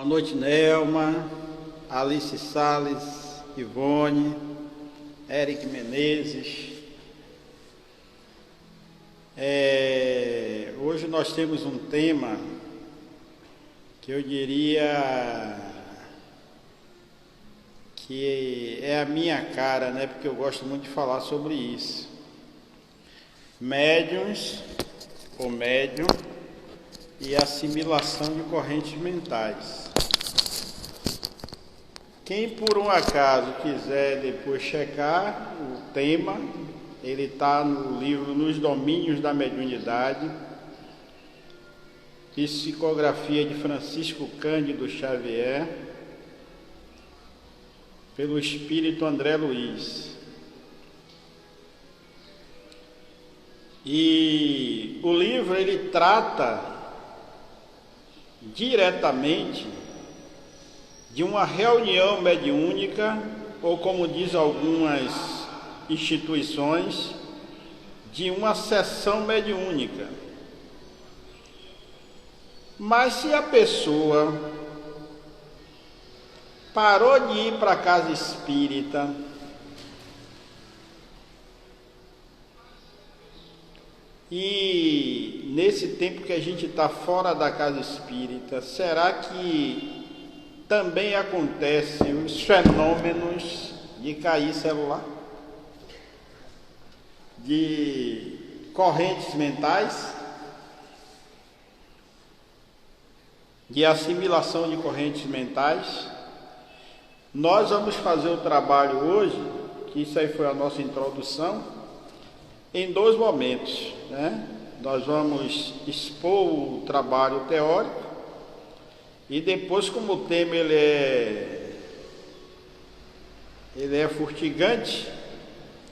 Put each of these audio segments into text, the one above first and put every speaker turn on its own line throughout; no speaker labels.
Boa noite, Nelma, Alice Salles, Ivone, Eric Menezes. Hoje nós temos um tema que eu diria que é a minha cara, né? Porque eu gosto muito de falar sobre isso. Médiuns ou médium e assimilação de correntes mentais. Quem por um acaso quiser depois checar o tema, ele está no livro Nos Domínios da Mediunidade, psicografia de Francisco Cândido Xavier, pelo espírito André Luiz. E o livro ele trata diretamente de uma reunião mediúnica, ou como diz algumas instituições, de uma sessão mediúnica. Mas se a pessoa parou de ir para a casa espírita, e nesse tempo que a gente está fora da casa espírita, será que também acontecem os fenômenos de cair celular? De correntes mentais? De assimilação de correntes mentais? Nós vamos fazer o trabalho hoje, que isso aí foi a nossa introdução, em dois momentos, né? Nós vamos expor o trabalho teórico e depois, como o tema ele é fustigante,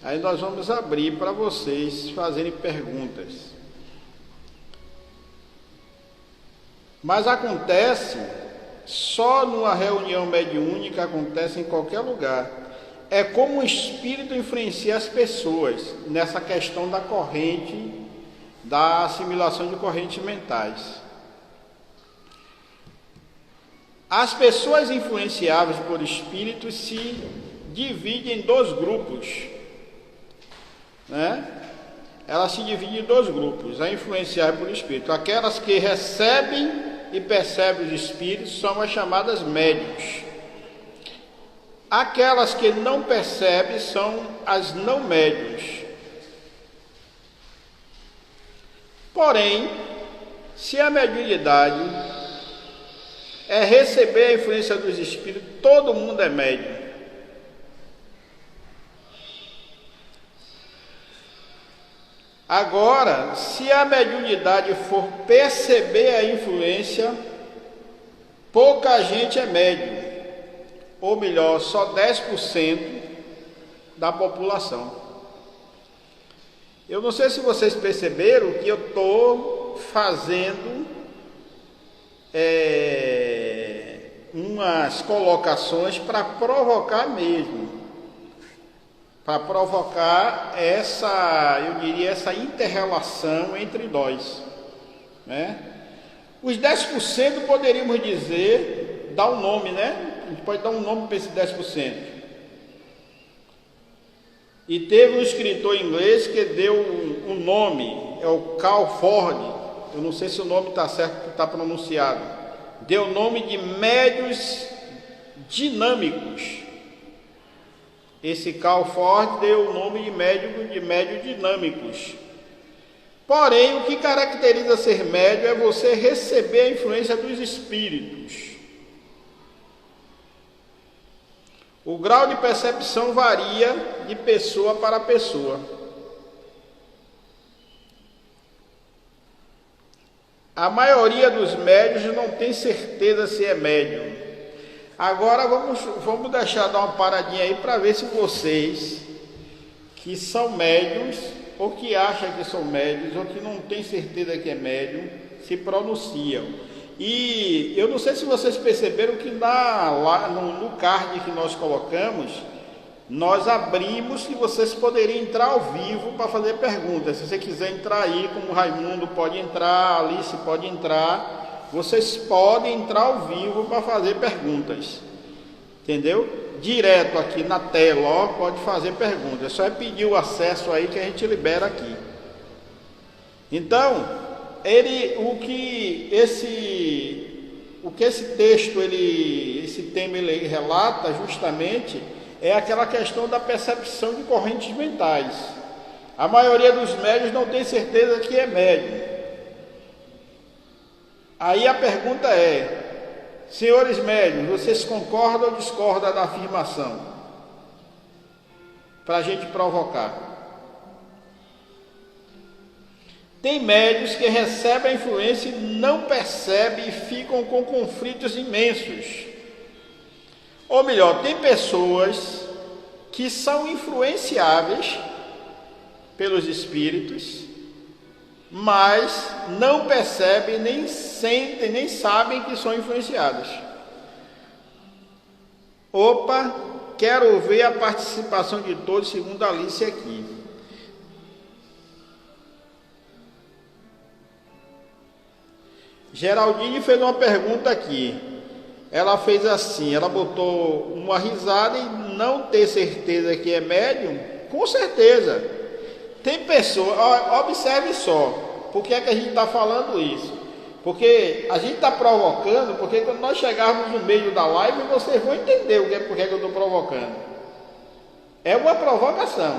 aí nós vamos abrir para vocês fazerem perguntas. Mas acontece só numa reunião mediúnica, acontece em qualquer lugar. É como o espírito influencia as pessoas nessa questão da corrente, da assimilação de correntes mentais. As pessoas influenciáveis por espíritos se dividem em dois grupos, né? Elas se dividem em dois grupos, a influenciável por espírito. Aquelas que recebem e percebem os espíritos são as chamadas médiuns. Aquelas que não percebem são as não médiuns. Porém, se a mediunidade é receber a influência dos espíritos, todo mundo é médium. Agora, se a mediunidade for perceber a influência, pouca gente é médium. Ou melhor, só 10% da população. Eu não sei se vocês perceberam que eu estou fazendo umas colocações para provocar mesmo, para provocar essa inter-relação entre nós, né? Os 10% poderíamos dizer, dar um nome, né? A gente pode dar um nome para esse 10%. E teve um escritor inglês que deu um nome, é o Carl Ford, eu não sei se o nome está certo, está pronunciado, deu o nome de médiuns dinâmicos. Esse Carl Ford deu o nome de médiuns dinâmicos. Porém, o que caracteriza ser médium é você receber a influência dos espíritos. O grau de percepção varia de pessoa para pessoa. A maioria dos médiuns não tem certeza se é médium. Agora vamos deixar dar uma paradinha aí para ver se vocês que são médiuns, ou que acham que são médiuns, ou que não têm certeza que é médium, se pronunciam. E eu não sei se vocês perceberam que lá no card que nós colocamos, nós abrimos que vocês poderiam entrar ao vivo para fazer perguntas. Se você quiser entrar aí, como o Raimundo pode entrar, a Alice pode entrar, vocês podem entrar ao vivo para fazer perguntas, entendeu? Direto aqui na tela, ó, pode fazer perguntas, é só pedir o acesso aí que a gente libera aqui. Então, o que esse texto, esse tema ele relata justamente é aquela questão da percepção de correntes mentais. A maioria dos médiuns não tem certeza que é médium. Aí a pergunta é: senhores médiuns, vocês concordam ou discordam da afirmação? Para a gente provocar. Tem médiuns que recebem a influência e não percebem e ficam com conflitos imensos. Ou melhor, tem pessoas que são influenciáveis pelos espíritos, mas não percebem, nem sentem, nem sabem que são influenciadas. Opa, quero ver a participação de todos, segundo a Alice aqui. Geraldine fez uma pergunta aqui. Ela fez assim, ela botou uma risada e não ter certeza que é médium, com certeza. Tem pessoas, observe só, por que é que a gente está falando isso? Porque a gente está provocando, porque quando nós chegarmos no meio da live, vocês vão entender por que é que eu estou provocando. É uma provocação.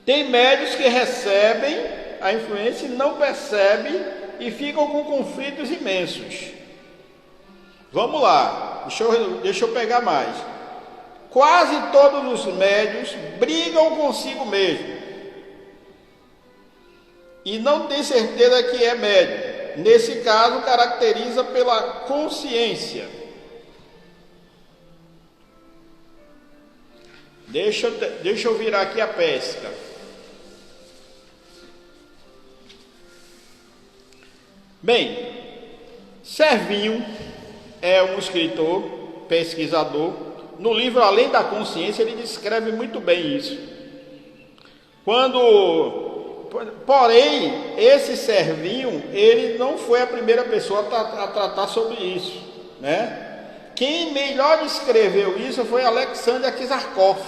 Tem médiuns que recebem a influência e não percebem e ficam com conflitos imensos. Vamos lá, deixa eu pegar mais. Quase todos os médiuns brigam consigo mesmo e não tem certeza que é médium. Nesse caso, caracteriza pela consciência. Deixa eu virar aqui a pesca. Bem, Servinho é um escritor, pesquisador. No livro Além da Consciência, ele descreve muito bem isso. Porém, esse Servinho, ele não foi a primeira pessoa a tratar sobre isso, né? Quem melhor descreveu isso foi Alexander Kizarkov.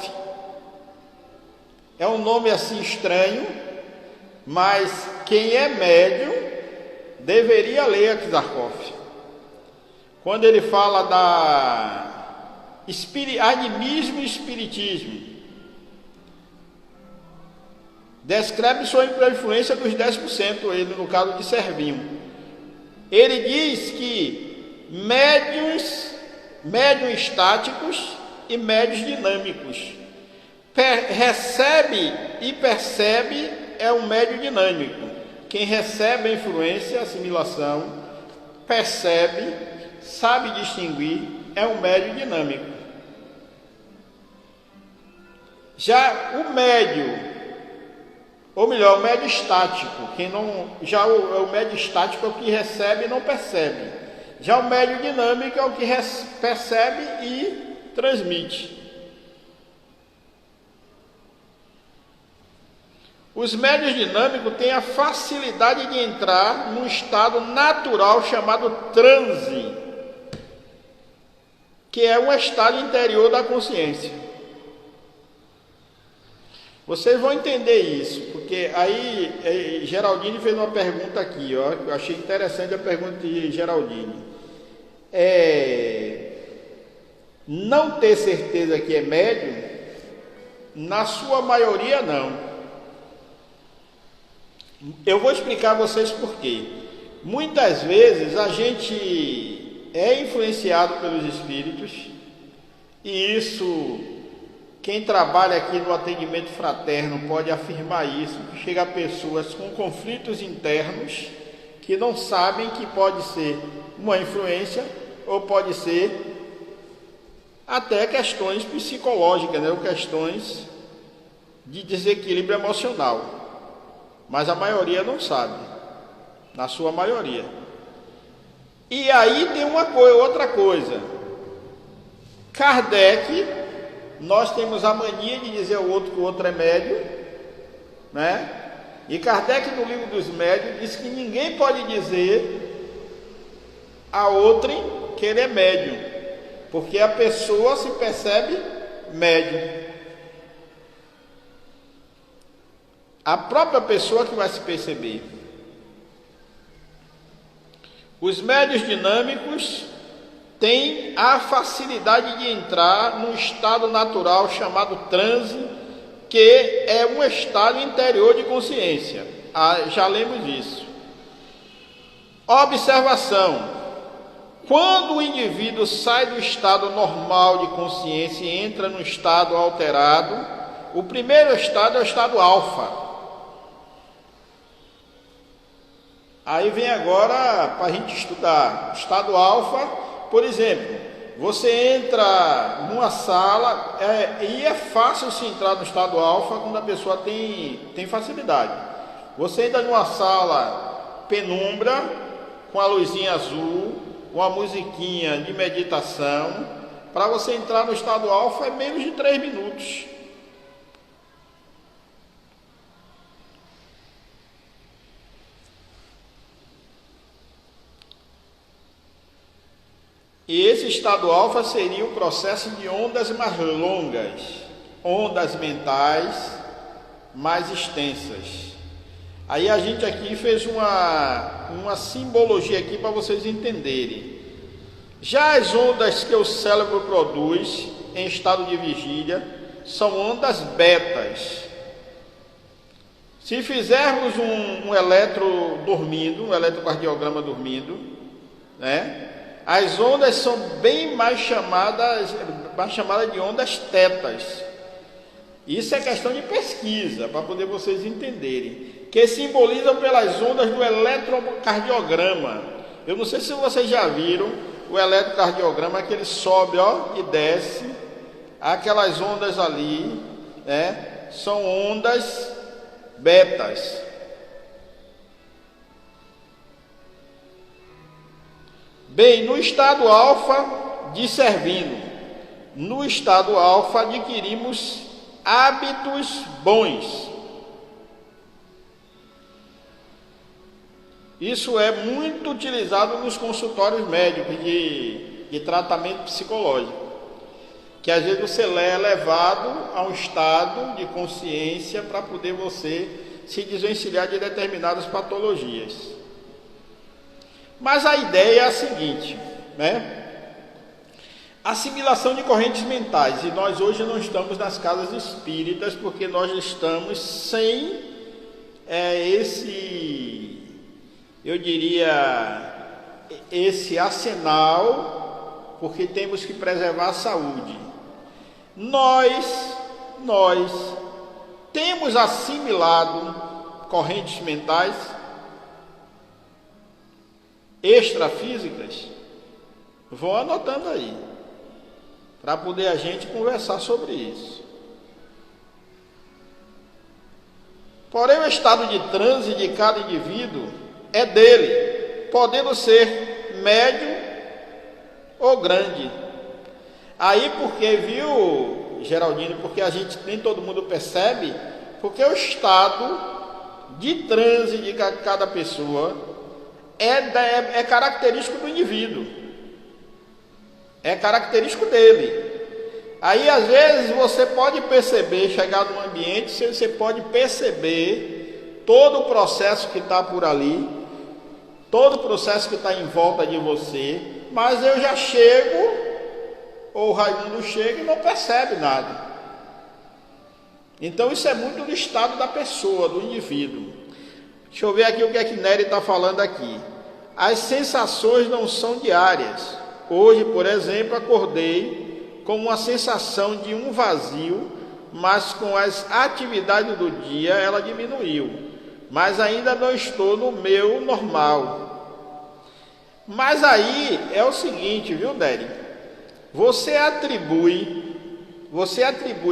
É um nome assim estranho, mas quem é médium deveria ler a Kizarkov. Quando ele fala da animismo e espiritismo, descreve sua influência dos 10%, ele, no caso de Servinho. Ele diz que médiuns estáticos e médiuns dinâmicos. Recebe e percebe é um médium dinâmico. Quem recebe a influência, a assimilação, percebe, sabe distinguir, é um médium dinâmico. Já o médium, ou melhor, o médium estático, o médium estático é o que recebe e não percebe. Já o médium dinâmico é o que percebe e transmite. Os médiuns dinâmicos têm a facilidade de entrar num estado natural chamado transe, que é um estado interior da consciência. Vocês vão entender isso, porque aí Geraldine fez uma pergunta aqui, ó, eu achei interessante a pergunta de Geraldine. Não ter certeza que é médium, na sua maioria não. Eu vou explicar a vocês por quê. Muitas vezes a gente é influenciado pelos espíritos, e isso, quem trabalha aqui no atendimento fraterno pode afirmar isso, que chega a pessoas com conflitos internos que não sabem que pode ser uma influência ou pode ser até questões psicológicas, né, ou questões de desequilíbrio emocional. Mas a maioria não sabe, na sua maioria. E aí tem outra coisa. Kardec, nós temos a mania de dizer ao outro que o outro é médium, né? E Kardec, no livro dos médiuns, diz que ninguém pode dizer a outrem que ele é médium, porque a pessoa se percebe médium. A própria pessoa que vai se perceber. Os médiuns dinâmicos têm a facilidade de entrar num estado natural chamado transe, que é um estado interior de consciência. Já lemos disso. Observação: quando o indivíduo sai do estado normal de consciência e entra no estado alterado, o primeiro estado é o estado alfa. Aí vem agora para a gente estudar. Estado alfa, por exemplo, você entra numa sala, e é fácil se entrar no estado alfa quando a pessoa tem facilidade. Você entra numa sala penumbra, com a luzinha azul, uma musiquinha de meditação. Para você entrar no estado alfa é menos de 3 minutos. E esse estado alfa seria o processo de ondas mais longas, ondas mentais mais extensas. Aí a gente aqui fez uma simbologia aqui para vocês entenderem. Já as ondas que o cérebro produz em estado de vigília são ondas betas. Se fizermos um eletro dormindo, um eletrocardiograma dormindo, né? As ondas são bem mais chamadas de ondas tetas. Isso é questão de pesquisa, para poder vocês entenderem. Que simbolizam pelas ondas do eletrocardiograma. Eu não sei se vocês já viram o eletrocardiograma, que ele sobe, e desce. Aquelas ondas ali, né, são ondas betas. Bem, no estado alfa, discervindo. No estado alfa, adquirimos hábitos bons. Isso é muito utilizado nos consultórios médicos de tratamento psicológico. Que às vezes você é levado a um estado de consciência para poder você se desvencilhar de determinadas patologias. Mas a ideia é a seguinte, né? Assimilação de correntes mentais. E nós hoje não estamos nas casas espíritas, porque nós estamos sem esse arsenal, porque temos que preservar a saúde. Nós temos assimilado correntes mentais extrafísicas. Vão anotando aí, para poder a gente conversar sobre isso. Porém, o estado de transe de cada indivíduo é dele, podendo ser médio ou grande. Aí porque, viu, Geraldine, porque a gente nem todo mundo percebe, porque o estado de transe de cada pessoa é característico do indivíduo, é característico dele. Aí às vezes você pode perceber, chegar num ambiente, você pode perceber todo o processo que está por ali, todo o processo que está em volta de você, mas eu já chego, ou o Raimundo chega e não percebe nada. Então isso é muito do estado da pessoa, do indivíduo. Deixa eu ver aqui o que é que Nery está falando aqui. As sensações não são diárias. Hoje, por exemplo, acordei com uma sensação de um vazio, mas com as atividades do dia ela diminuiu. Mas ainda não estou no meu normal. Mas aí é o seguinte, viu, Nery? Você atribui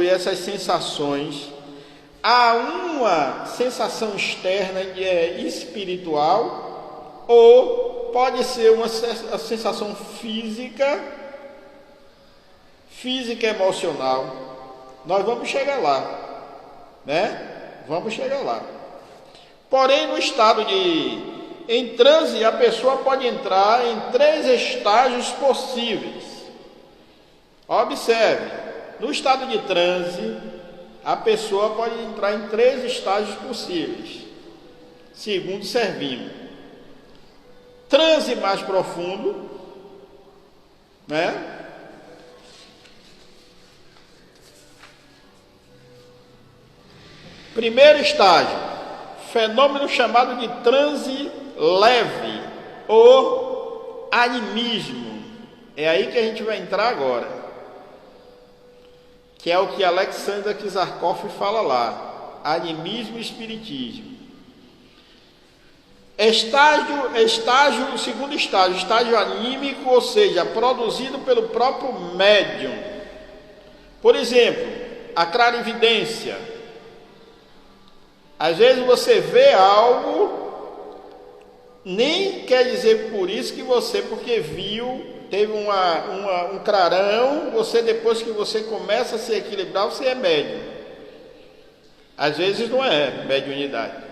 essas sensações a uma sensação externa espiritual, ou pode ser uma sensação física emocional. Nós vamos chegar lá, né? Vamos chegar lá. Porém, no estado Em transe, a pessoa pode entrar em 3 estágios possíveis. Observe, no estado de transe, a pessoa pode entrar em 3 estágios possíveis, segundo Servino. Transe mais profundo, né? Primeiro estágio, fenômeno chamado de transe leve ou animismo. É aí que a gente vai entrar agora, que é o que Alexander Kizarkov fala lá, animismo e espiritismo. Segundo estágio anímico, ou seja, produzido pelo próprio médium. Por exemplo, a clarividência. Às vezes você vê algo, nem quer dizer por isso que você, porque viu, teve um clarão, você, depois que você começa a se equilibrar, você é médium. Às vezes não é mediunidade.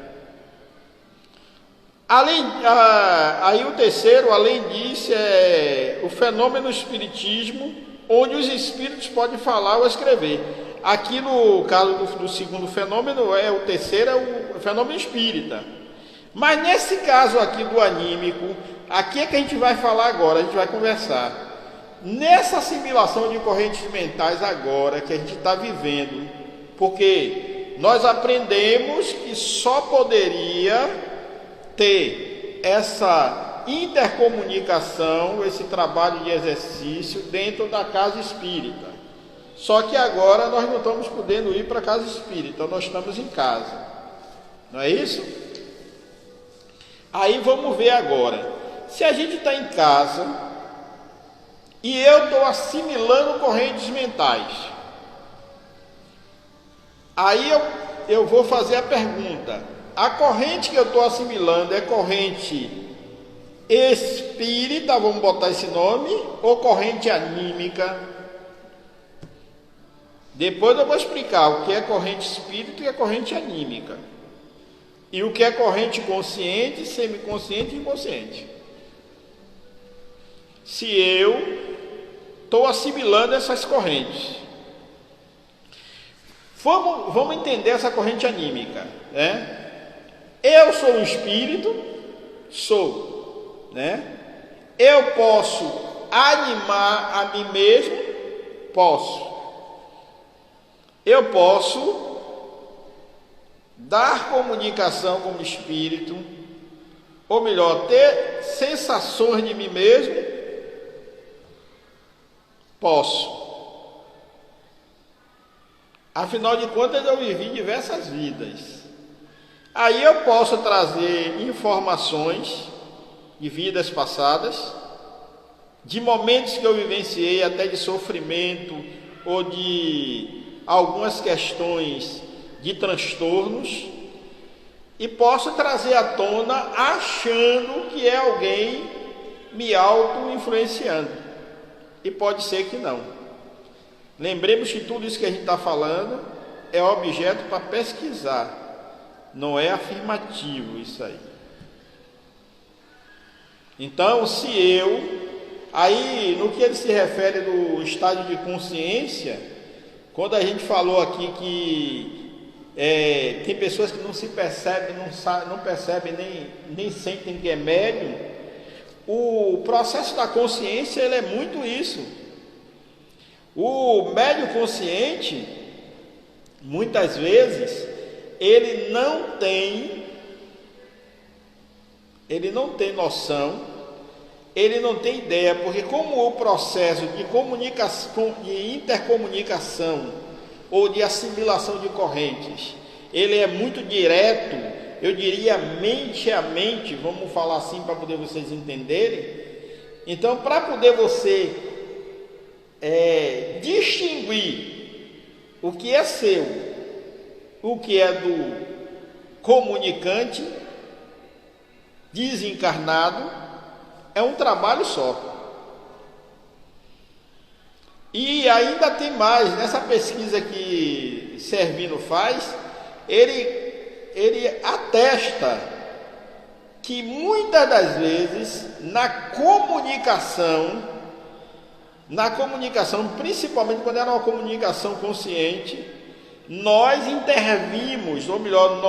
Aí o terceiro, além disso, é o fenômeno espiritismo, onde os espíritos podem falar ou escrever. Aqui no caso do segundo fenômeno, o terceiro é o fenômeno espírita. Mas nesse caso aqui do anímico, aqui é que a gente vai falar agora, a gente vai conversar. Nessa assimilação de correntes mentais agora que a gente está vivendo, porque nós aprendemos que só poderia ter essa intercomunicação, esse trabalho de exercício dentro da casa espírita. Só que agora nós não estamos podendo ir para a casa espírita, nós estamos em casa. Não é isso? Aí vamos ver agora. Se a gente está em casa e eu estou assimilando correntes mentais, aí eu vou fazer a pergunta: a corrente que eu estou assimilando é corrente espírita, vamos botar esse nome, ou corrente anímica? Depois eu vou explicar o que é corrente espírita e o que é corrente anímica, e o que é corrente consciente, semiconsciente e inconsciente. Se eu estou assimilando essas correntes, vamos entender essa corrente anímica, né? Eu sou um espírito, né? Eu posso animar a mim mesmo, posso. Eu posso dar comunicação como espírito, ou melhor, ter sensações de mim mesmo, posso. Afinal de contas, eu vivi diversas vidas. Aí eu posso trazer informações de vidas passadas, de momentos que eu vivenciei, até de sofrimento ou de algumas questões de transtornos, e posso trazer à tona achando que é alguém me auto-influenciando, e pode ser que não. Lembremos que tudo isso que a gente está falando é objeto para pesquisar, não é afirmativo isso aí. Então, se aí no que ele se refere do estágio de consciência, quando a gente falou aqui que tem pessoas que não se percebem, não percebem nem sentem que é médium, o processo da consciência ele é muito isso. O médium consciente, muitas vezes, ele não tem noção, ele não tem ideia, porque como o processo de comunicação, de intercomunicação ou de assimilação de correntes, ele é muito direto, eu diria mente a mente, vamos falar assim para poder vocês entenderem. Então, para poder você distinguir o que é seu, o que é do comunicante desencarnado, é um trabalho só. E ainda tem mais, nessa pesquisa que Servino faz, ele atesta que muitas das vezes na comunicação, principalmente quando era uma comunicação consciente, nós intervimos, ou melhor,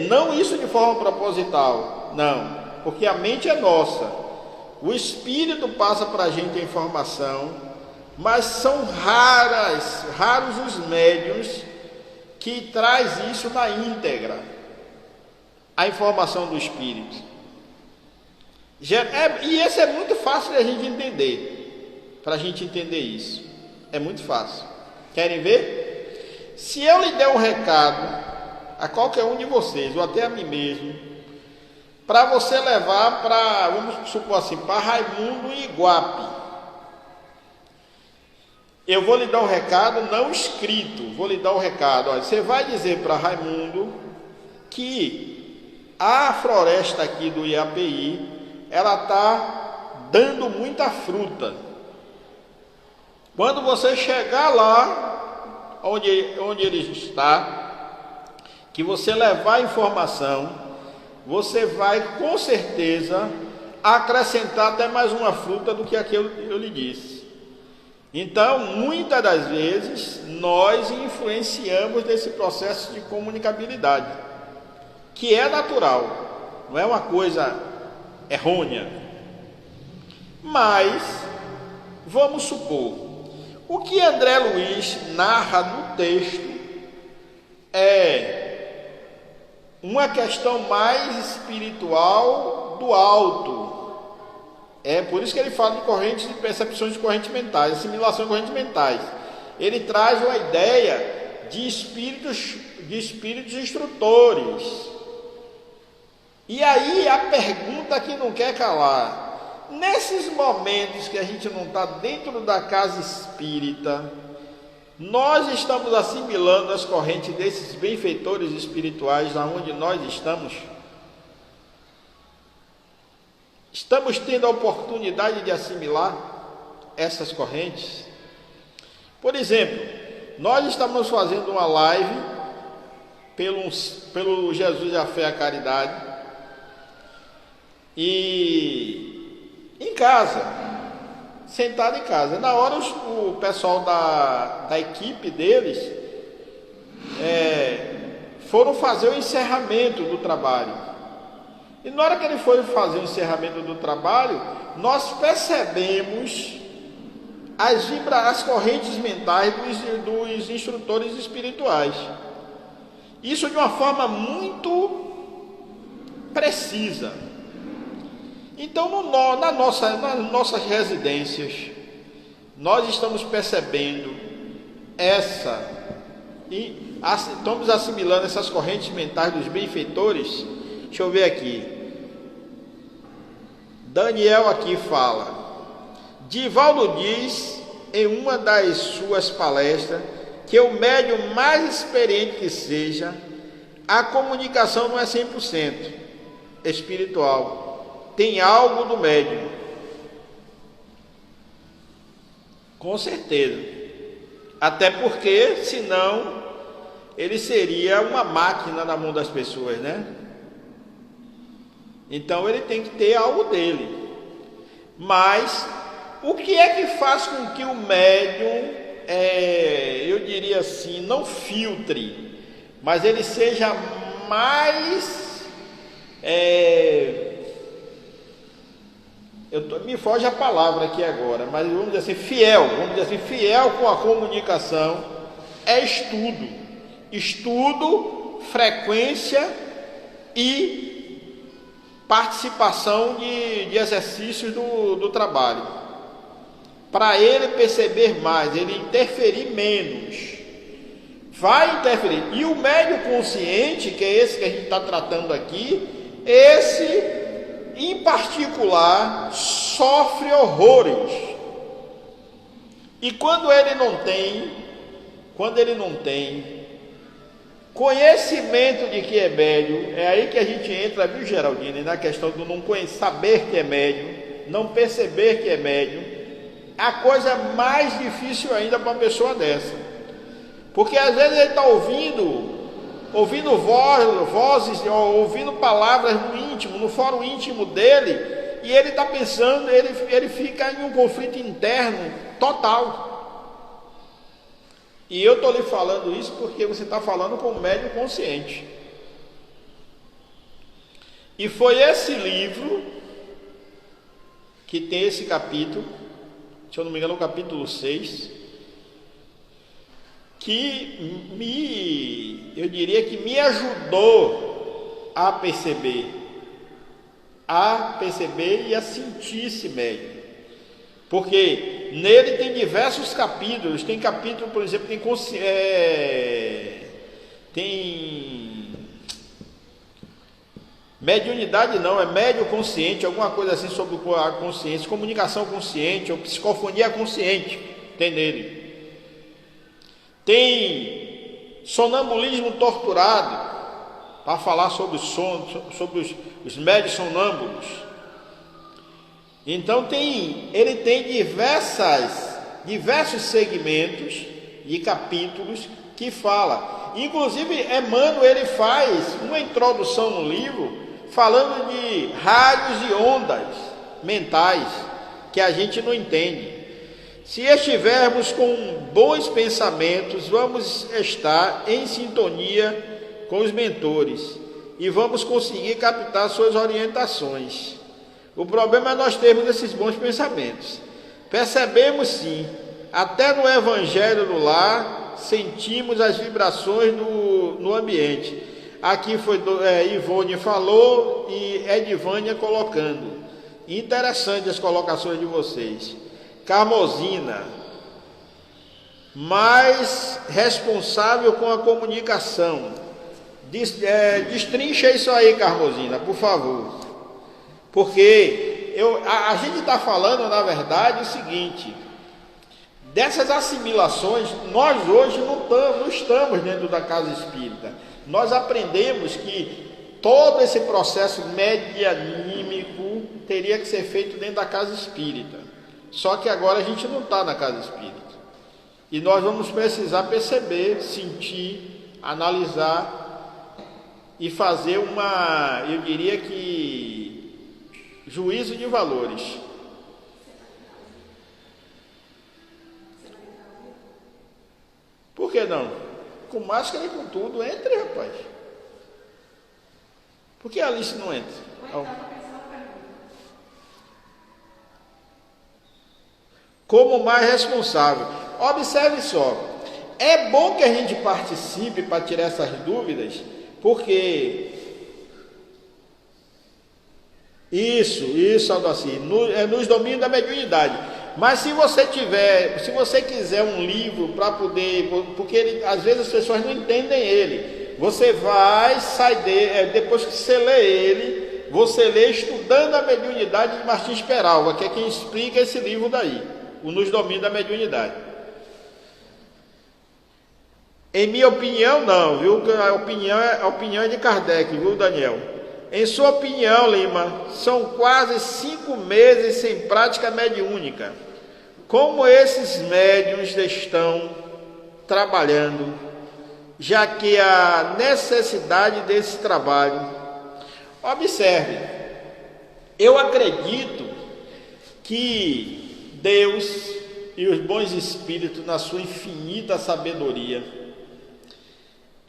não isso de forma proposital, não, porque a mente é nossa, o espírito passa para a gente a informação, mas são raros os médiuns que traz isso na íntegra, a informação do espírito. E esse é muito fácil de a gente entender, para a gente entender isso, é muito fácil. Querem ver? Se eu lhe der um recado a qualquer um de vocês, ou até a mim mesmo, para você levar para, vamos supor assim, para Raimundo e Iguape, eu vou lhe dar um recado não escrito, vou lhe dar um recado, olha, você vai dizer para Raimundo que a floresta aqui do IAPI, ela está dando muita fruta. Quando você chegar lá, onde ele está, que você levar a informação, você vai com certeza acrescentar até mais uma fruta do que aquilo que eu lhe disse. Então, muitas das vezes, nós influenciamos nesse processo de comunicabilidade, que é natural, não é uma coisa errônea. Mas, vamos supor, o que André Luiz narra no texto é uma questão mais espiritual do alto. É por isso que ele fala de correntes de percepções de correntes mentais, assimilação de correntes mentais. Ele traz uma ideia de espíritos instrutores. E aí a pergunta que não quer calar: nesses momentos que a gente não está dentro da casa espírita, nós estamos assimilando as correntes desses benfeitores espirituais aonde nós estamos? Estamos tendo a oportunidade de assimilar essas correntes? Por exemplo, nós estamos fazendo uma live pelo Jesus, a Fé e a Caridade, e em casa, sentado em casa. Na hora o pessoal da equipe deles foram fazer o encerramento do trabalho. E na hora que ele foi fazer o encerramento do trabalho, nós percebemos as correntes mentais dos instrutores espirituais. Isso de uma forma muito precisa. Então, nas nossas residências, nós estamos percebendo estamos assimilando essas correntes mentais dos benfeitores. Deixa eu ver aqui. Daniel aqui fala: Divaldo diz em uma das suas palestras que o médium mais experiente que seja, a comunicação não é 100% espiritual, tem algo do médium. Com certeza, até porque senão ele seria uma máquina na mão das pessoas, né? Então ele tem que ter algo dele. Mas o que é que faz com que o médium, eu diria assim, não filtre, mas ele seja mais, me foge a palavra aqui agora, mas vamos dizer assim, fiel com a comunicação, é estudo, frequência e participação de exercícios do trabalho, para ele perceber mais, ele interferir menos, vai interferir. E o médium consciente, que é esse que a gente está tratando aqui, esse em particular sofre horrores, e quando ele não tem conhecimento de que é médium, é aí que a gente entra, viu, Geraldine, na questão do não saber que é médium, não perceber que é médium, a coisa mais difícil ainda para uma pessoa dessa, porque às vezes ele está ouvindo ouvindo vozes, ouvindo palavras no íntimo, no fórum íntimo dele, e ele está pensando, ele fica em um conflito interno total. E eu estou lhe falando isso porque você está falando com um médium consciente. E foi esse livro que tem esse capítulo, se eu não me engano, o capítulo 6, que eu diria que me ajudou a perceber e a sentir esse médium. Porque nele tem diversos capítulos. Tem capítulo, por exemplo, tem mediunidade, não, é médio consciente, alguma coisa assim sobre a consciência, comunicação consciente ou psicofonia consciente, tem nele. Tem sonambulismo torturado, para falar sobre o sono, sobre os médios sonâmbulos. Então ele tem diversos segmentos e capítulos que fala. Inclusive Emmanuel, ele faz uma introdução no livro falando de raios e ondas mentais que a gente não entende. Se estivermos com bons pensamentos, vamos estar em sintonia com os mentores e vamos conseguir captar suas orientações. O problema é nós termos esses bons pensamentos. Percebemos sim, até no Evangelho do Lar, sentimos as vibrações no ambiente. Aqui foi Ivone falou e Edivânia colocando. Interessante as colocações de vocês. Carmosina, mais responsável com a comunicação. Destrincha isso aí, Carmosina, por favor. Porque a gente está falando, na verdade, o seguinte: dessas assimilações, nós hoje não estamos dentro da casa espírita. Nós aprendemos que todo esse processo medianímico teria que ser feito dentro da casa espírita. Só que agora a gente não está na casa espírita. E nós vamos precisar perceber, sentir, analisar e fazer eu diria que, juízo de valores. Por que não? Com máscara e com tudo, entre, rapaz. Por que a Alice não entra? Como mais responsável. Observe só. É bom que a gente participe para tirar essas dúvidas, porque isso, Aldacir, nos domínios da mediunidade. Mas se você quiser um livro para poder, porque às vezes as pessoas não entendem ele, você vai sair depois que você lê ele, você lê Estudando a Mediunidade de Martins Peralva, que é quem explica esse livro daí, o Nos Domínios da Mediunidade. Em minha opinião, não, viu? A opinião é de Kardec, viu, Daniel? Em sua opinião, Lima, são quase 5 meses sem prática mediúnica. Como esses médiuns estão trabalhando, já que há necessidade desse trabalho? Observe, eu acredito que Deus e os bons espíritos, na sua infinita sabedoria,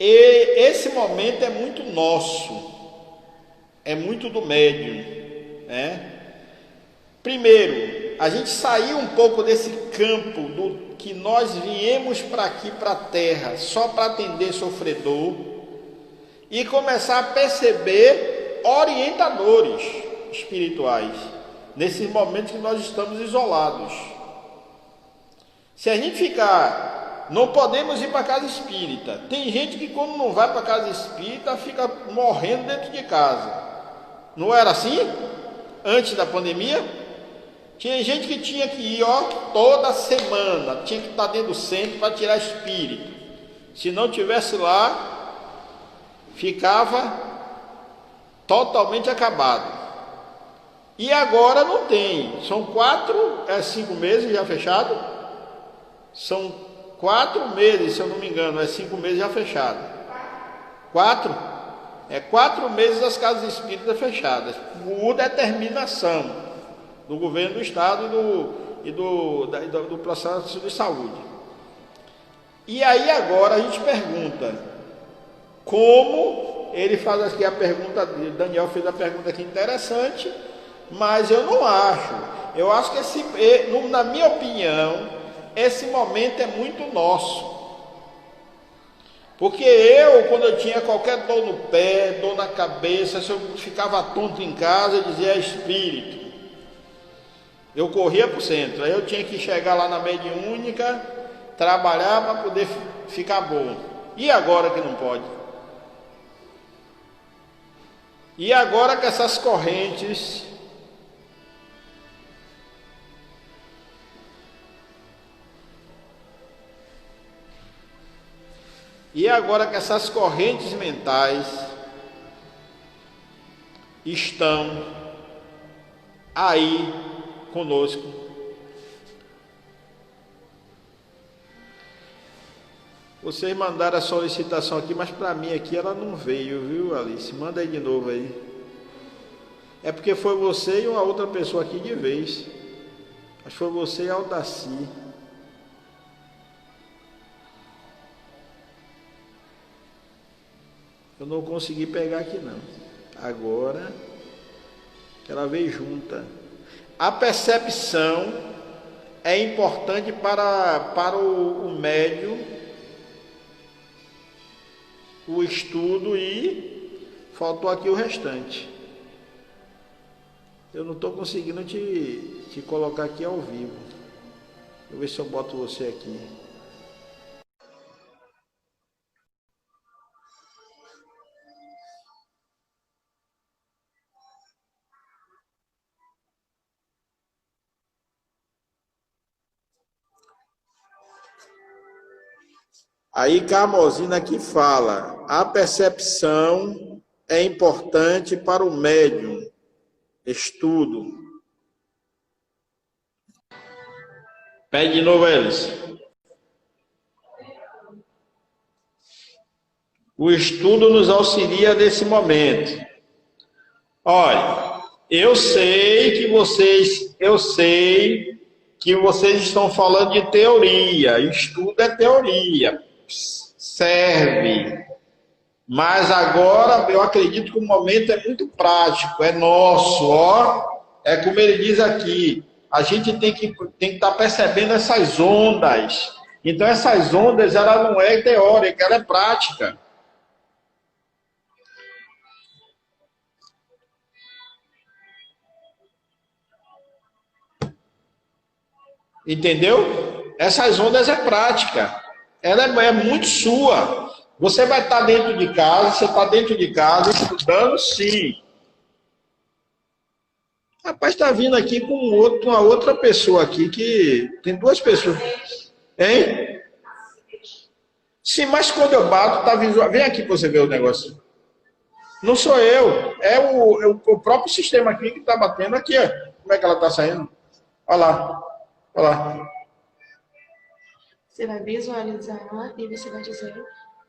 e esse momento é muito nosso, é muito do médium, né? Primeiro, a gente sair um pouco desse campo do que nós viemos para aqui, para a Terra, só para atender sofredor, e começar a perceber orientadores espirituais, nesses momentos que nós estamos isolados. Se a gente ficar, não podemos ir para a casa espírita. Tem gente que quando não vai para a casa espírita, fica morrendo dentro de casa. Não era assim? Antes da pandemia? Tinha gente que tinha que ir toda semana, tinha que estar dentro do centro para tirar espírito. Se não tivesse lá, ficava totalmente acabado. E agora não tem. São 5 meses já fechado? São 4 meses, se eu não me engano, 5 meses já fechado. 4? 4 meses as casas espíritas fechadas, por determinação do governo do estado e do processo de saúde. E aí agora a gente pergunta, como ele faz aqui a pergunta, Daniel fez a pergunta aqui interessante, mas eu não acho. Eu acho que na minha opinião, esse momento é muito nosso. Porque quando eu tinha qualquer dor no pé, dor na cabeça, se eu ficava tonto em casa, eu dizia espírito. Eu corria para o centro, aí eu tinha que chegar lá na mediúnica, trabalhar para poder ficar bom. E agora que não pode? E agora que essas correntes mentais estão aí conosco. Vocês mandaram a solicitação aqui, mas para mim aqui ela não veio, viu, Alice? Manda aí de novo aí. É porque foi você e uma outra pessoa aqui de vez. Acho que foi você e a Aldaci. Eu não consegui pegar aqui não. Agora ela veio junta. A percepção é importante para o médium, o estudo, e faltou aqui o restante. Eu não estou conseguindo te colocar aqui ao vivo. Vou ver se eu boto você aqui. Aí Carmozina aqui fala, a percepção é importante para o médium, estudo. Pede de novo eles. O estudo nos auxilia nesse momento. Olha, eu sei que vocês estão falando de teoria. Estudo é teoria. Serve. Mas agora eu acredito que o momento é muito prático, é nosso, ó. É como ele diz aqui, a gente tem que estar percebendo essas ondas. Então essas ondas, ela não é teórica, ela é prática. Entendeu? Essas ondas é prática. Ela é muito sua. Você vai estar dentro de casa, você está dentro de casa estudando, sim. Rapaz, está vindo aqui com uma outra pessoa aqui, que tem 2 pessoas. Hein? Sim, mas quando eu bato, tá visual. Vem aqui para você ver o negócio. Não sou eu, é o próprio sistema aqui que está batendo aqui, ó. Como é que ela está saindo? Olha lá, olha lá.
Você vai visualizar e você vai dizer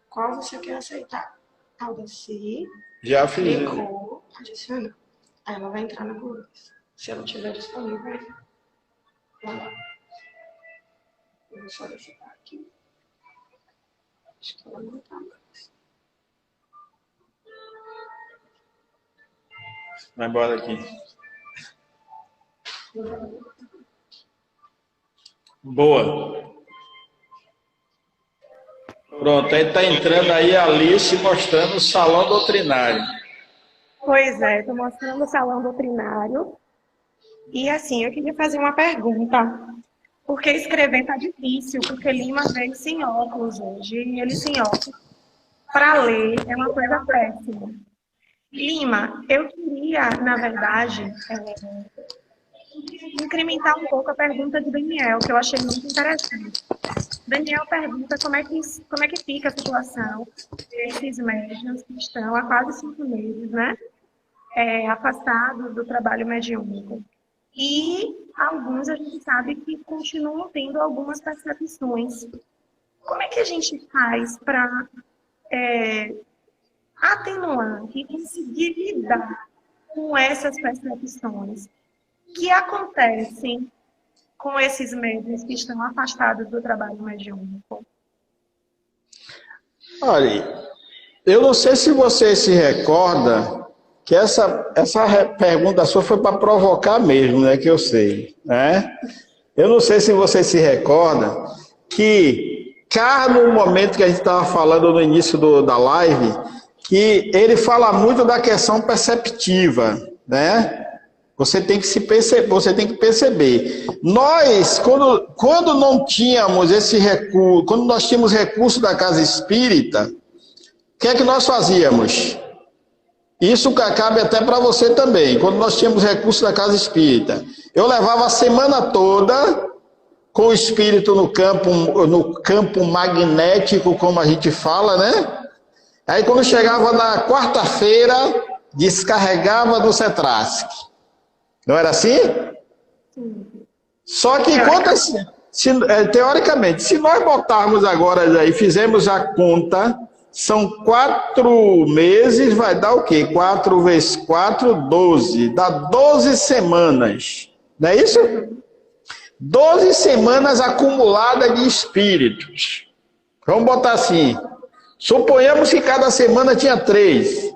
qual você quer aceitar. Aldaci,
Já fiz.
clicou, adicionar. Aí ela vai entrar na conversa. Se ela estiver disponível, vai lá. Eu vou solicitar aqui. Acho que ela não está mais.
Vai embora aqui. Boa. Pronto, aí está entrando aí a Alice mostrando o salão doutrinário.
Pois é, estou mostrando o salão doutrinário. E assim, eu queria fazer uma pergunta. Porque escrever tá difícil, porque Lima veio sem óculos hoje, e ele sem óculos. Para ler é uma coisa péssima. Lima, eu queria, na verdade, incrementar um pouco a pergunta de Daniel, que eu achei muito interessante. Daniel pergunta como é que fica a situação desses médiuns que estão há quase 5 meses, né? Afastados do trabalho mediúnico. E alguns a gente sabe que continuam tendo algumas percepções. Como é que a gente faz para atenuante e conseguir lidar com essas percepções que acontecem com esses médiuns que estão afastados do trabalho mediúnico?
Olha, eu não sei se você se recorda que essa pergunta sua foi para provocar mesmo, né? Que eu sei, né? Eu não sei se você se recorda que no momento que a gente estava falando no início da live, que ele fala muito da questão perceptiva, né? Você tem que perceber. Nós, quando não tínhamos esse recurso, quando nós tínhamos recurso da casa espírita, o que é que nós fazíamos? Isso cabe até para você também. Quando nós tínhamos recurso da casa espírita, eu levava a semana toda com o espírito no campo magnético, como a gente fala, né? Aí quando chegava na quarta-feira, descarregava no Cetrasc. Não era assim?
Sim.
Só que teoricamente, se nós botarmos agora e fizermos a conta, são 4 meses, vai dar o quê? 4 vezes 4, 12. Dá 12 semanas. Não é isso? 12 semanas acumuladas de espíritos. Vamos botar assim. Suponhamos que cada semana tinha 3.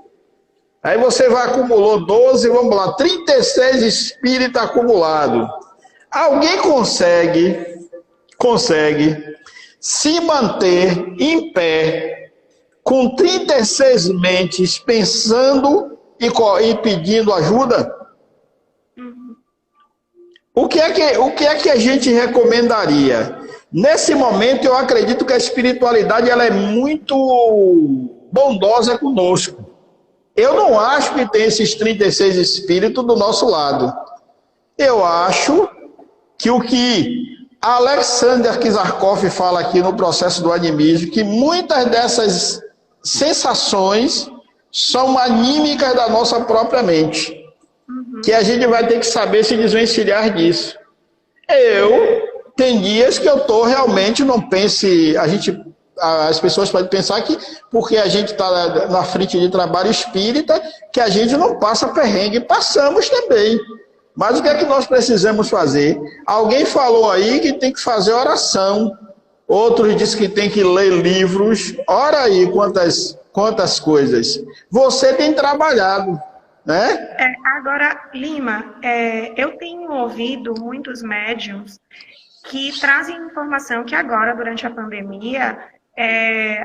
Aí você acumulou 12, vamos lá, 36 espíritos acumulados. Alguém consegue se manter em pé com 36 mentes pensando e pedindo ajuda? O que é que a gente recomendaria? Nesse momento, eu acredito que a espiritualidade ela é muito bondosa conosco. Eu não acho que tem esses 36 espíritos do nosso lado. Eu acho que o que Alexander Kizarkov fala aqui no processo do animismo, que muitas dessas sensações são anímicas da nossa própria mente. Que a gente vai ter que saber se desvencilhar disso. Tem dias que eu estou realmente, não pense, as pessoas podem pensar que porque a gente está na frente de trabalho espírita, que a gente não passa perrengue, passamos também. Mas o que é que nós precisamos fazer? Alguém falou aí que tem que fazer oração, outros dizem que tem que ler livros. Ora aí quantas coisas. Você tem trabalhado, né?
Agora, Lima, eu tenho ouvido muitos médiuns que trazem informação que agora, durante a pandemia,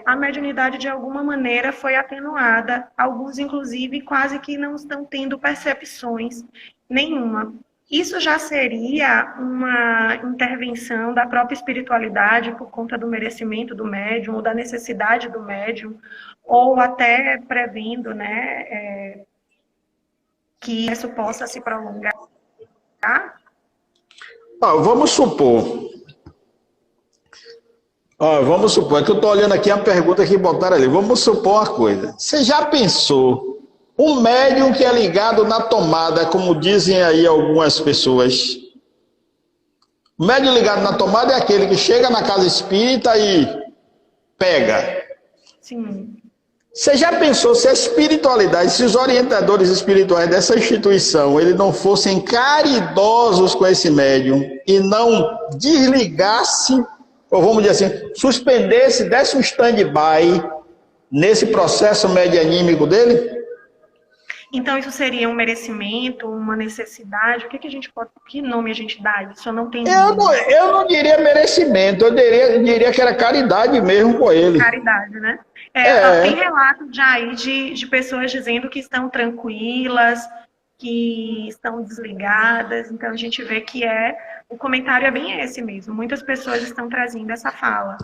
a mediunidade de alguma maneira foi atenuada. Alguns, inclusive, quase que não estão tendo percepções nenhuma. Isso já seria uma intervenção da própria espiritualidade por conta do merecimento do médium, ou da necessidade do médium, ou até prevendo, né, que isso possa se prolongar?
Vamos supor, é que eu estou olhando aqui a pergunta que botaram ali. Vamos supor uma coisa. Você já pensou um médium que é ligado na tomada, como dizem aí algumas pessoas? O médium ligado na tomada é aquele que chega na casa espírita e pega.
Sim.
Você já pensou se a espiritualidade, se os orientadores espirituais dessa instituição, eles não fossem caridosos com esse médium e não desligasse, ou vamos dizer assim, suspendesse, desse um stand-by nesse processo medianímico dele?
Então, isso seria um merecimento, uma necessidade? Que nome a gente dá isso? Eu não tenho.
Eu não diria merecimento, eu diria que era caridade mesmo com ele.
Caridade, né? Tem relatos já aí de pessoas dizendo que estão tranquilas, que estão desligadas. Então, a gente vê que o comentário é bem esse mesmo. Muitas pessoas estão trazendo essa fala.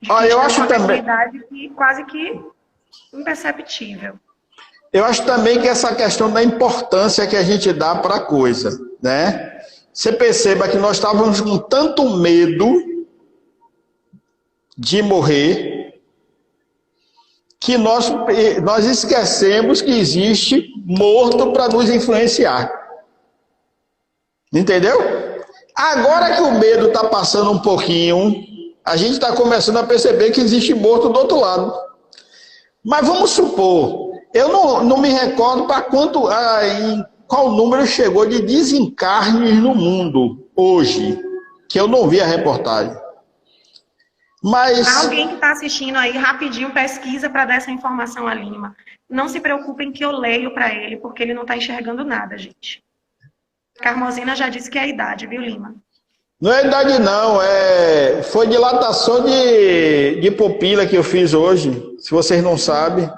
De que
eu acho também.
Quase que imperceptível.
Eu acho também que essa questão da importância que a gente dá para a coisa, né? Você perceba que nós estávamos com tanto medo de morrer que nós esquecemos que existe morto para nos influenciar. Entendeu? Agora que o medo está passando um pouquinho, a gente está começando a perceber que existe morto do outro lado. Mas vamos supor, Eu não me recordo para quanto, em qual número chegou de desencarnes no mundo hoje, que eu não vi a reportagem. Mas
Alguém que está assistindo aí, rapidinho, pesquisa para dar essa informação a Lima. Não se preocupem que eu leio para ele, porque ele não está enxergando nada, gente. Carmozina já disse que é a idade, viu, Lima?
não é idade não, foi dilatação de pupila que eu fiz hoje, se vocês não sabem,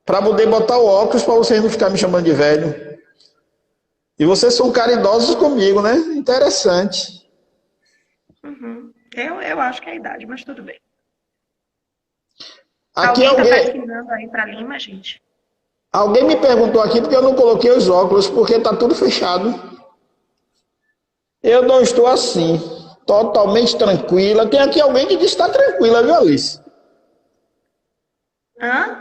para poder botar o óculos para vocês não ficarem me chamando de velho. E vocês são caridosos comigo, né? Interessante.
Uhum. Eu acho que é a idade, mas tudo bem.
Aqui
Alguém está pesquisando aí para Lima, gente?
Alguém me perguntou aqui porque eu não coloquei os óculos, porque está tudo fechado. Eu não estou assim, totalmente tranquila. Tem aqui alguém que diz que está tranquila, viu, Alice?
Hã?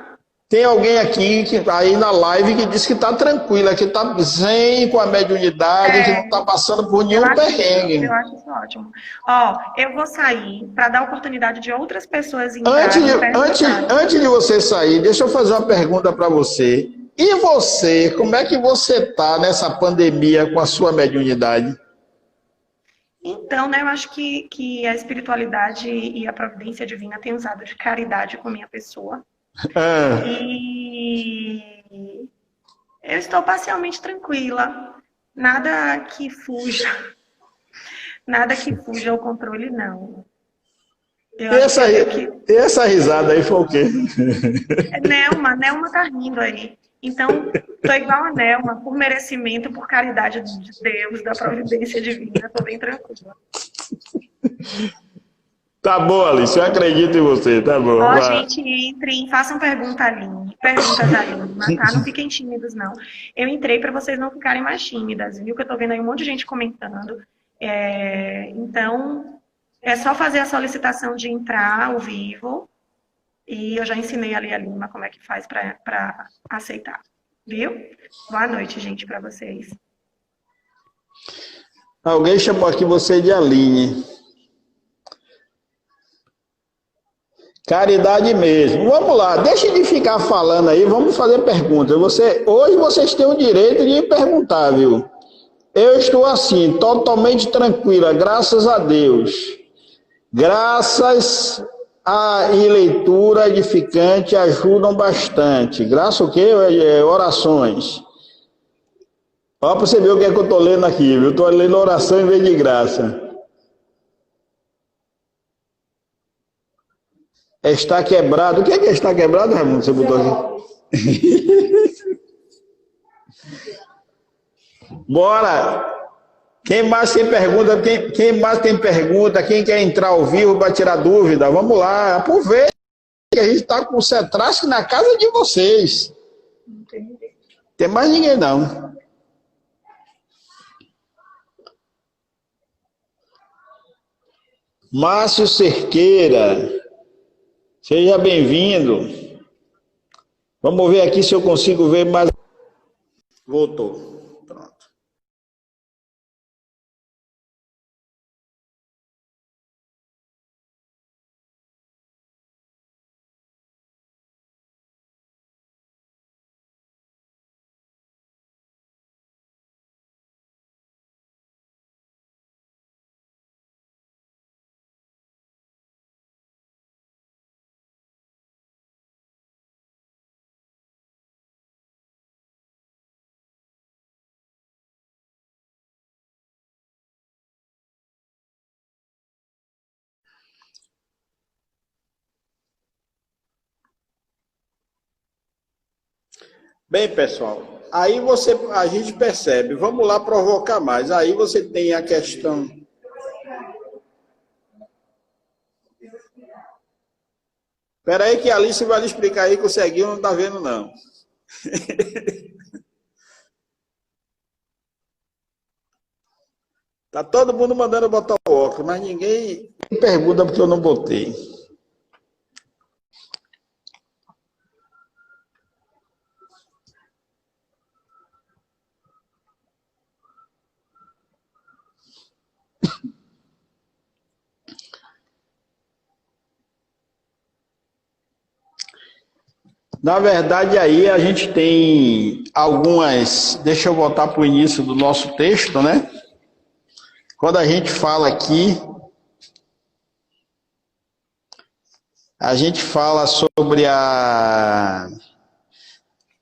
Tem alguém aqui aí na live que diz que está tranquila, que está zen com a mediunidade, que não está passando por nenhum perrengue.
Eu acho isso ótimo. Ó, eu vou sair para dar oportunidade de outras pessoas entrarem.
Antes de você sair, deixa eu fazer uma pergunta para você. E você, como é que você está nessa pandemia com a sua mediunidade?
Então, né, eu acho que a espiritualidade e a providência divina têm usado de caridade com minha pessoa. E eu estou parcialmente tranquila. Nada que fuja ao controle, não.
Essa risada aí foi o quê?
Nelma tá rindo aí. Então, tô igual a Nelma, por merecimento, por caridade de Deus, da providência divina, tô bem tranquila.
Tá bom, Alice, eu acredito em você, tá bom.
Ó, gente, entrem, façam perguntas a Lima, tá? Não fiquem tímidos, não. Eu entrei para vocês não ficarem mais tímidas, viu? Que eu tô vendo aí um monte de gente comentando. Então, é só fazer a solicitação de entrar ao vivo. E eu já ensinei ali a Lima como é que faz para aceitar, viu? Boa noite, gente, para vocês.
Alguém chamou aqui você de Aline. Caridade mesmo. Vamos lá, deixe de ficar falando aí, vamos fazer perguntas. Hoje vocês têm o direito de perguntar, viu? Eu estou assim, totalmente tranquila, graças a Deus. Graças e leitura edificante ajudam bastante. Graça o quê? Orações. Olha para você ver o que é que eu estou lendo aqui, viu? Eu estou lendo oração em vez de graça. Está quebrado. O que é está quebrado, Raimundo? Você botou aqui? Bora! Quem mais tem pergunta? Quem mais tem pergunta? Quem quer entrar ao vivo para tirar dúvida? Vamos lá, aproveita que a gente está com o Cetrasque na casa de vocês. Não tem mais ninguém, não. Márcio Cerqueira, seja bem-vindo. Vamos ver aqui se eu consigo ver mais. Voltou. Pronto. Bem, pessoal, aí a gente percebe, vamos lá provocar mais. Aí você tem a questão. Espera aí que a Alice vai lhe explicar aí que o ceguinho não está vendo, não. Tá todo mundo mandando botar o óculos, mas ninguém pergunta porque eu não botei. Na verdade, aí a gente tem algumas... Deixa eu voltar para o início do nosso texto, né? Quando a gente fala aqui, a gente fala sobre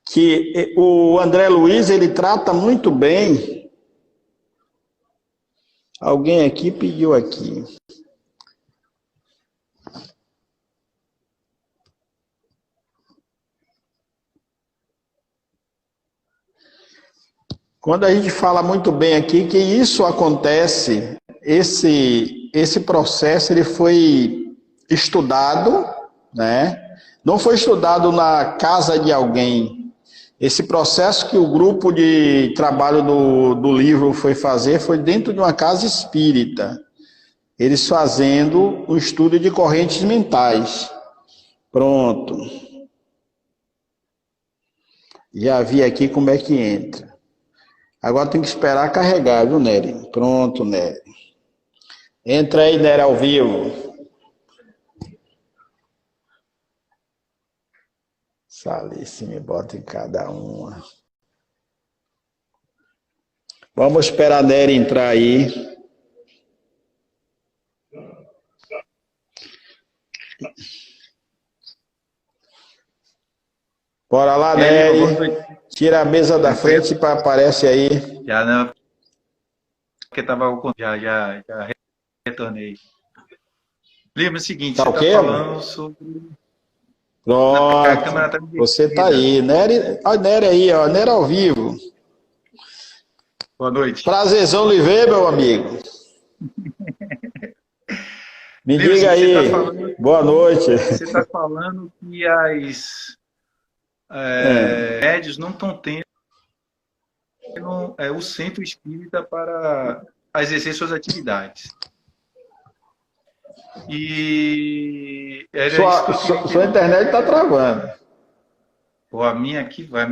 que o André Luiz, ele trata muito bem... Alguém aqui pediu aqui. Quando a gente fala muito bem aqui que isso acontece, esse processo ele foi estudado, né? Não foi estudado na casa de alguém. Esse processo que o grupo de trabalho do livro foi fazer foi dentro de uma casa espírita. Eles fazendo um estudo de correntes mentais. Pronto. Já vi aqui como é que entra. Agora tem que esperar carregar, viu, Nery? Pronto, Nery. Entra aí, Nery, ao vivo. Salice, me bota em cada uma. Vamos esperar a Nery entrar aí. Bora lá, Nery. Tira a mesa da frente para aparece aí.
Já não, porque tava já retornei. Lima, é o seguinte,
tá
você
okay,
tá falando sobre...
Pronto,
a câmera tá
você tá aí. Nery, olha a Nery aí, ó, Nery ao vivo.
Boa noite.
Prazerzão lhe ver, meu amigo. Me
Lima,
diga aí,
tá falando,
boa noite.
Você está falando que as médios não estão tendo o centro espírita para exercer suas atividades. E
sua internet está travando.
Pô, a minha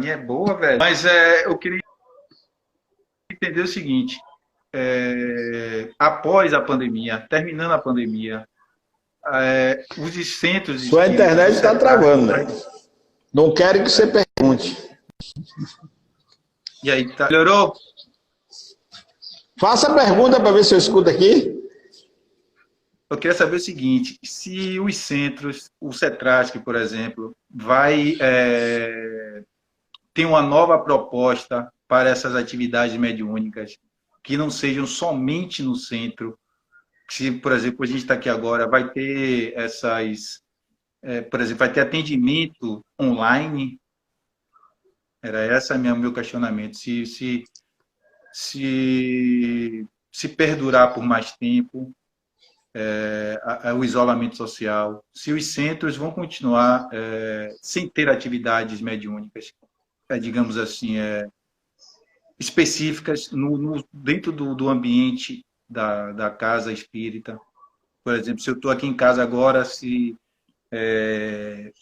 é boa, velho. Mas eu queria entender o seguinte: após a pandemia, terminando a pandemia, os centros...
Sua internet está travando, né? Não quero que você pergunte.
E aí, tá? Melhorou?
Faça a pergunta para ver se eu escuto aqui.
Eu queria saber o seguinte: se os centros, o CETRASC, por exemplo, vai ter uma nova proposta para essas atividades mediúnicas, que não sejam somente no centro. Se, por exemplo, a gente está aqui agora, vai ter por exemplo, vai ter atendimento online? Era esse meu questionamento. Se perdurar por mais tempo, o isolamento social, se os centros vão continuar sem ter atividades mediúnicas, digamos assim, específicas dentro do ambiente da casa espírita. Por exemplo, se eu estou aqui em casa agora, se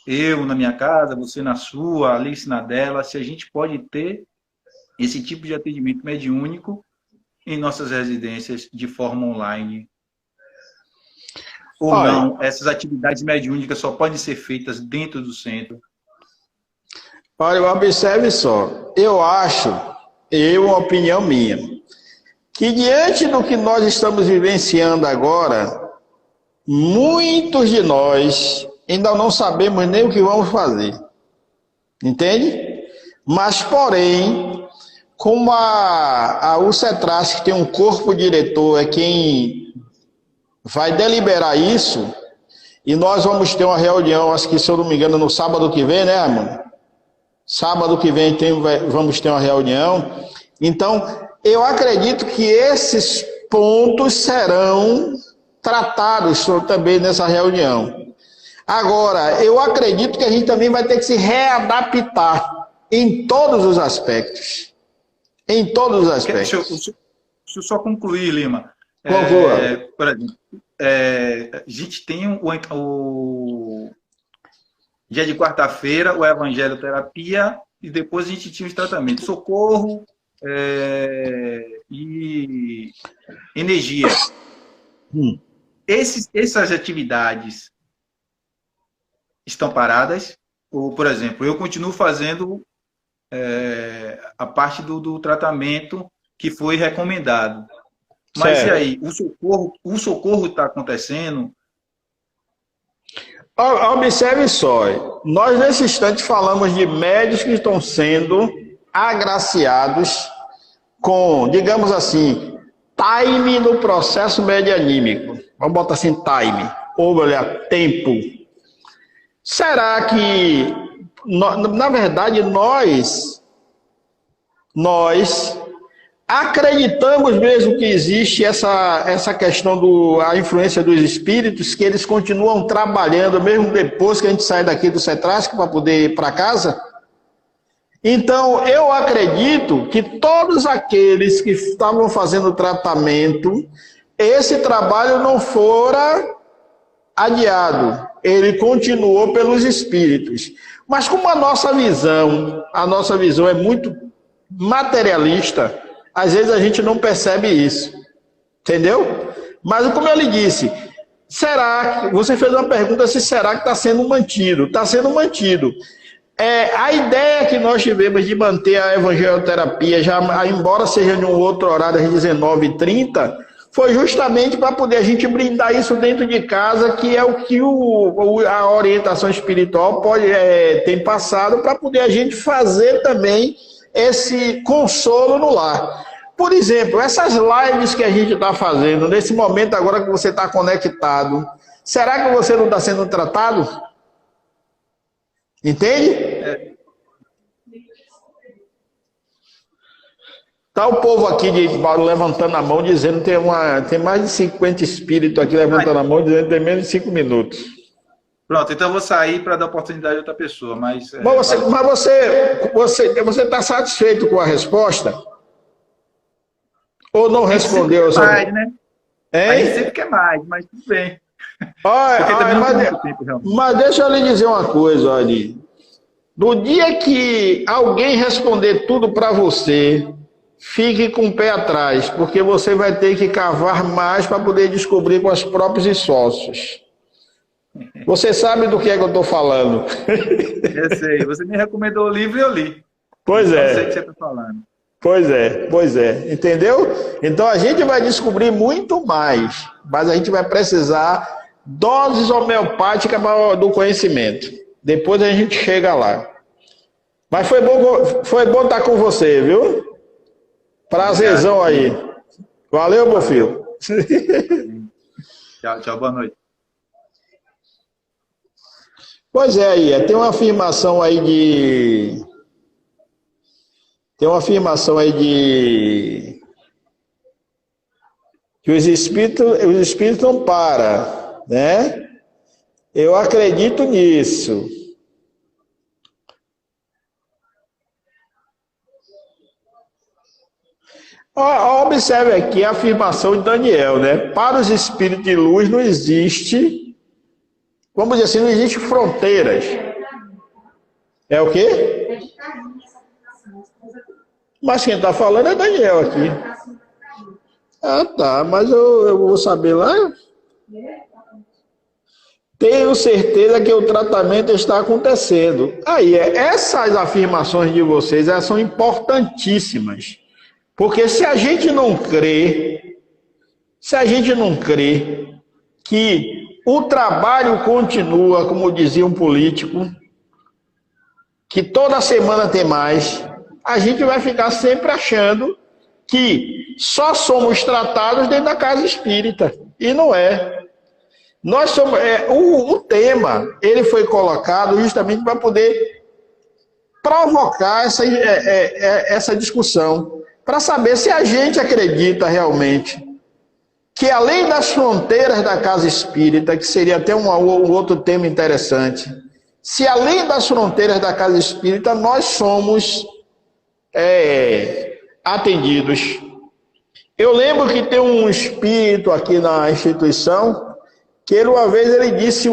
eu na minha casa, você na sua, a Alice na dela, se a gente pode ter esse tipo de atendimento mediúnico em nossas residências de forma online. Ou não, essas atividades mediúnicas só podem ser feitas dentro do centro.
Olha, observe só. Eu acho, uma opinião minha, que diante do que nós estamos vivenciando agora, muitos de nós ainda não sabemos nem o que vamos fazer. Entende? Mas, porém, como o CETRASC tem um corpo diretor, é quem vai deliberar isso, e nós vamos ter uma reunião, acho que, se eu não me engano, no sábado que vem, né, amor? Sábado que vem vamos ter uma reunião. Então, eu acredito que esses pontos serão tratados também nessa reunião. Agora, eu acredito que a gente também vai ter que se readaptar em todos os aspectos. Em todos os aspectos.
Deixa eu só concluir, Lima.
Conclua.
Por exemplo, a gente tem o dia de quarta-feira, o Evangelho Terapia, e depois a gente tinha os tratamentos socorro e energia. Essas atividades estão paradas? Ou, por exemplo, eu continuo fazendo a parte do tratamento que foi recomendado. Mas e
Certo.
aí, o socorro está acontecendo?
Observe só, nós nesse instante falamos de médios que estão sendo agraciados com, digamos assim, time no processo medianímico. Vamos botar assim, time, ou olha, tempo. Será que, na verdade, nós acreditamos mesmo que existe essa questão a influência dos espíritos, que eles continuam trabalhando mesmo depois que a gente sai daqui do CETRASC para poder ir para casa? Então, eu acredito que todos aqueles que estavam fazendo tratamento, esse trabalho não fora adiado, ele continuou pelos espíritos. Mas como a nossa visão é muito materialista, às vezes a gente não percebe isso, entendeu? Mas como eu lhe disse, você fez uma pergunta se será que está sendo mantido? Está sendo mantido. A ideia que nós tivemos de manter a evangelioterapia, embora seja em um outro horário, às 19h30, foi justamente para poder a gente brindar isso dentro de casa, que é o que a orientação espiritual tem passado, para poder a gente fazer também esse consolo no lar. Por exemplo, essas lives que a gente está fazendo, nesse momento agora que você está conectado, será que você não está sendo tratado? Entende? Tá o povo aqui levantando a mão, dizendo que tem mais de 50 espíritos aqui levantando a mão, dizendo que tem menos de 5 minutos.
Pronto, então eu vou sair para dar oportunidade a outra pessoa. Mas
você está satisfeito com a resposta? Ou não respondeu?
Mais, né? Aí sempre quer mais, mas tudo bem.
Mas deixa eu lhe dizer uma coisa, olha. No dia que alguém responder tudo para você, fique com o pé atrás, porque você vai ter que cavar mais para poder descobrir com os próprios esforços. Você sabe do que é que eu estou falando?
Eu sei. Você me recomendou o livro e eu li.
Pois é.
Eu sei o que você está falando.
Pois é. Entendeu? Então a gente vai descobrir muito mais, mas a gente vai precisar doses homeopáticas do conhecimento. Depois a gente chega lá. Mas foi bom estar com você, viu? Prazerzão aí. Valeu, meu filho.
Tchau, boa noite.
Pois é, aí, tem uma afirmação aí de... que os espíritos não param, né? Eu acredito nisso. Observe aqui a afirmação de Daniel, né? Para os espíritos de luz não existe, vamos dizer assim, não existe fronteiras. É o quê? Mas quem está falando é Daniel aqui. Ah, tá, mas eu vou saber lá. Tenho certeza que o tratamento está acontecendo. Aí, essas afirmações de vocês, elas são importantíssimas. Porque se a gente não crê que o trabalho continua, como dizia um político, que toda semana tem mais, a gente vai ficar sempre achando que só somos tratados dentro da casa espírita. E não é. Nós somos, o tema, ele foi colocado justamente para poder provocar essa discussão, para saber se a gente acredita realmente que além das fronteiras da casa espírita, que seria até um outro tema interessante, se além das fronteiras da casa espírita nós somos atendidos. Eu lembro que tem um espírito aqui na instituição, que uma vez ele disse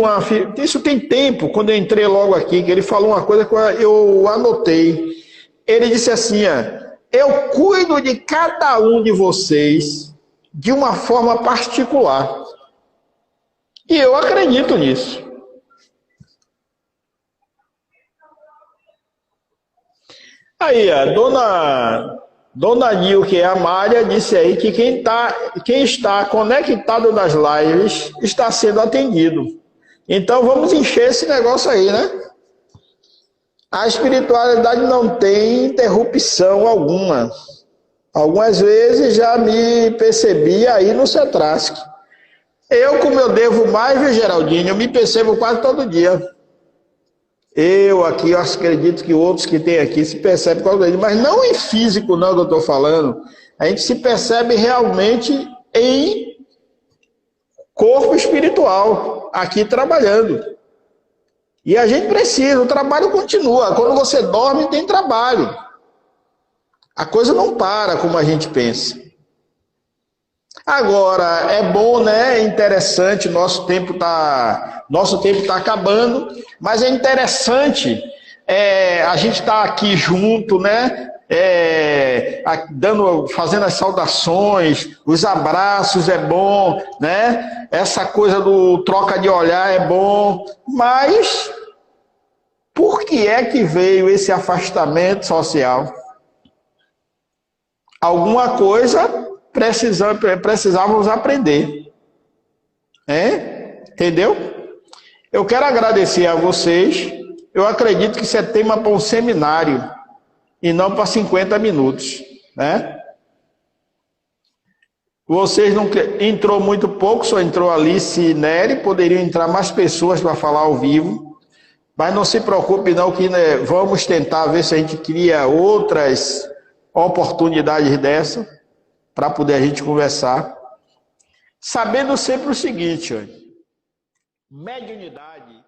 isso tem tempo, quando eu entrei logo aqui, que ele falou uma coisa que eu anotei. Ele disse assim, eu cuido de cada um de vocês de uma forma particular. E eu acredito nisso. Aí, a Dona Nil, que é a Mária, disse aí que quem está conectado nas lives está sendo atendido. Então vamos encher esse negócio aí, né? A espiritualidade não tem interrupção alguma. Algumas vezes já me percebi aí no Cetrasc. Eu, como eu devo mais, viu, Geraldinho, eu me percebo quase todo dia. Eu aqui, eu acredito que outros que tem aqui se percebem quase todo dia, mas não em físico não que eu estou falando. A gente se percebe realmente em corpo espiritual, aqui trabalhando. E a gente precisa, o trabalho continua. Quando você dorme, tem trabalho. A coisa não para como a gente pensa. Agora, é bom, né? É interessante, nosso tempo tá acabando, mas é interessante a gente estar aqui junto, né? Fazendo as saudações, os abraços é bom, né? Essa coisa do troca de olhar é bom, mas por que é que veio esse afastamento social? Alguma coisa precisávamos aprender. Entendeu? Eu quero agradecer a vocês. Eu acredito que isso é tema para um seminário e não para 50 minutos, né? Vocês não entrou muito pouco, só entrou Alice e Nery, poderiam entrar mais pessoas para falar ao vivo, mas não se preocupe não que, né, vamos tentar ver se a gente cria outras oportunidades dessa para poder a gente conversar, sabendo sempre o seguinte, mediunidade